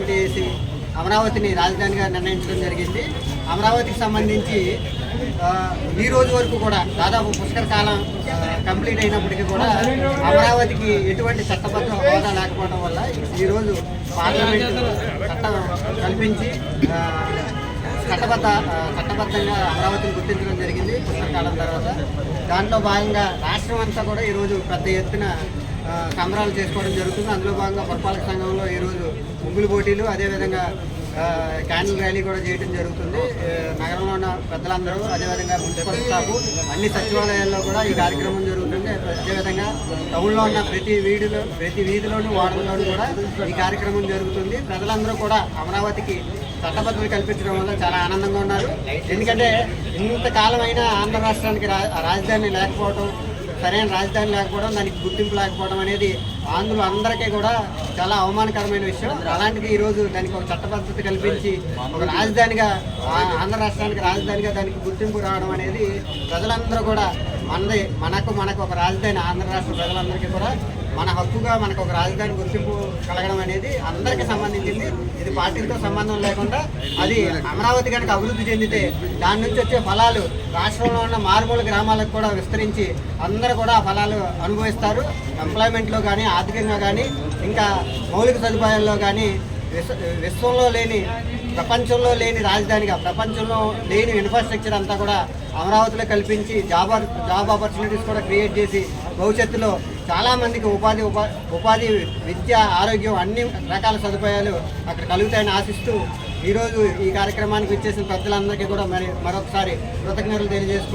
Committee వేసి అమరావతిని రాజధానిగా నిర్ణయించడం జరిగింది. అమరావతికి సంబంధించి ఈ రోజు వరకు కూడా దాదాపు పుష్కర కాలం కంప్లీట్ అయినప్పటికీ కూడా అమరావతికి ఎటువంటి చట్టబద్ధ హోదా లేకపోవడం వల్ల ఈరోజు పార్లమెంటు చట్టం కల్పించి చట్టబద్ధంగా అమరావతిని గుర్తించడం జరిగింది పుష్కర కాలం తర్వాత. దాంట్లో భాగంగా రాష్ట్రం అంతా కూడా ఈరోజు పెద్ద ఎత్తున సంబరాలు చేసుకోవడం జరుగుతుంది. అందులో భాగంగా పురపాలక సంఘంలో ఈరోజు ముగ్గులు పోటీలు, అదేవిధంగా క్యాండిల్ ర్యాలీ కూడా చేయడం జరుగుతుంది. నగరంలో ఉన్న పెద్దలందరూ, అదేవిధంగా మున్సిపల్ స్టాఫ్, అన్ని సచివాలయాల్లో కూడా ఈ కార్యక్రమం జరుగుతుంది. అదేవిధంగా టౌన్లో ఉన్న ప్రతి వీధిలోనూ వార్డుల్లోనూ కూడా ఈ కార్యక్రమం జరుగుతుంది. ప్రజలందరూ కూడా అమరావతికి చట్టబద్ధత కల్పించడం వల్ల చాలా ఆనందంగా ఉన్నారు. ఎందుకంటే ఇంతకాలం అయినా ఆంధ్ర రాష్ట్రానికి రాజధాని లేకపోవడం, సరైన రాజధాని లేకపోవడం, దానికి గుర్తింపు లేకపోవడం అనేది ఆంధ్రులు అందరికీ కూడా చాలా అవమానకరమైన విషయం. అలాంటిది ఈరోజు దానికి ఒక చట్టబద్ధత కల్పించి ఒక రాజధానిగా, ఆంధ్ర రాష్ట్రానికి రాజధానిగా దానికి గుర్తింపు రావడం అనేది ప్రజలందరూ కూడా మనకు ఒక రాజధాని, ఆంధ్ర రాష్ట్ర ప్రజలందరికీ కూడా మన హక్కుగా మనకు ఒక రాజధాని గుర్తింపు కలగడం అనేది అందరికీ సంబంధించింది. ఇది పార్టీలతో సంబంధం లేకుండా అది అమరావతి కనుక అభివృద్ధి చెందితే దాని నుంచి వచ్చే ఫలాలు రాష్ట్రంలో ఉన్న మారుమూల గ్రామాలకు కూడా విస్తరించి అందరూ కూడా ఆ ఫలాలు అనుభవిస్తారు. ఎంప్లాయ్మెంట్లో కానీ, ఆర్థికంగా కానీ, ఇంకా మౌలిక సదుపాయాల్లో కానీ విశ్వంలో లేని, ప్రపంచంలో లేని రాజధానిగా, ప్రపంచంలో లేని ఇన్ఫ్రాస్ట్రక్చర్ అంతా కూడా అమరావతిలో కల్పించి జాబ్ ఆపర్చునిటీస్ కూడా క్రియేట్ చేసి భవిష్యత్తులో చాలామందికి ఉపాధి, విద్య, ఆరోగ్యం అన్ని రకాల సదుపాయాలు అక్కడ కలుగుతాయని ఆశిస్తూ ఈరోజు ఈ కార్యక్రమానికి ఇచ్చేసిన పెద్దలందరికీ కూడా మరొకసారి కృతజ్ఞతలు తెలియజేసుకుంటూ